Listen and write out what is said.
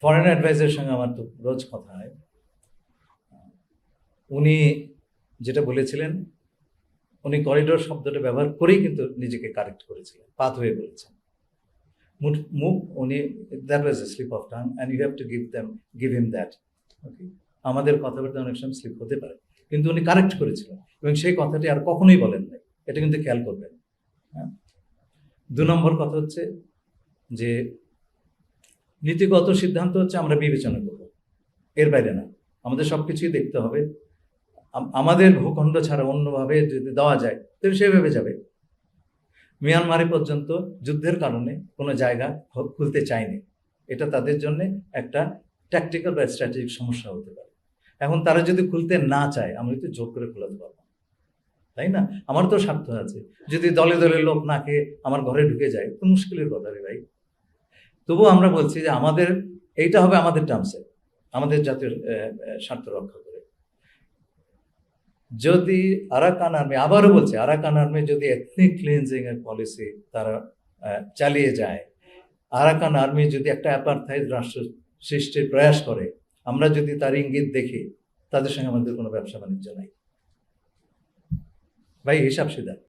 Foreign অ্যাডভাইজারের সঙ্গে আমার তো রোজ কথা হয়। উনি যেটা বলেছিলেন, উনি করিডোর শব্দটা ব্যবহার করেই কিন্তু নিজেকে কারেক্ট করেছিলেন, পাথওয়ে বলেছেন। মুভ উনি, that was a slip of tongue and you have to give him that. Okay, আমাদের কথাবার্তা অনেক সময় স্লিপ হতে পারে, কিন্তু উনি কারেক্ট করেছিলেন এবং সেই কথাটি আর কখনোই বলেন নাই, এটা কিন্তু খেয়াল করবেন। হ্যাঁ, 2 নম্বর কথা হচ্ছে যে নীতিগত সিদ্ধান্ত হচ্ছে আমরা বিবেচনা করব, এর বাইরে না। আমাদের সবকিছুই দেখতে হবে। আমাদের ভূখণ্ড ছাড়া অন্যভাবে যদি দেওয়া যায় তাহলে সেভাবে যাবে। মিয়ানমারে পর্যন্ত যুদ্ধের কারণে কোনো জায়গা খুলতে চায়নি, এটা তাদের জন্য একটা ট্যাকটিক্যাল বা স্ট্র্যাটেজিক সমস্যা হতে পারে। এখন তারা যদি খুলতে না চায়, আমরা তো জোর করে খোলাতে পারবো, তাই না? আমার তো স্বার্থ আছে। যদি দলে দলে লোক না খেয়ে আমার ঘরে ঢুকে যায় তো মুশকিলের কথা রে ভাই। তবুও আমরা বলছি যে আমাদের এইটা হবে আমাদের টার্মসে, আমাদের জাতীয় স্বার্থ রক্ষা করে। যদি আরাকান আর্মি, আবারও বলছে, আরাকান আর্মি যদি এথনিক ক্লিনজিং এর পলিসি তারা চালিয়ে যায়, আরাকান আর্মি যদি একটা অ্যাপারথাইড রাষ্ট্র সৃষ্টির প্রয়াস করে, আমরা যদি তার ইঙ্গিত দেখি, তাদের সঙ্গে আমাদের কোনো ব্যবসা বাণিজ্য নাই ভাই, হিসাব সিধা।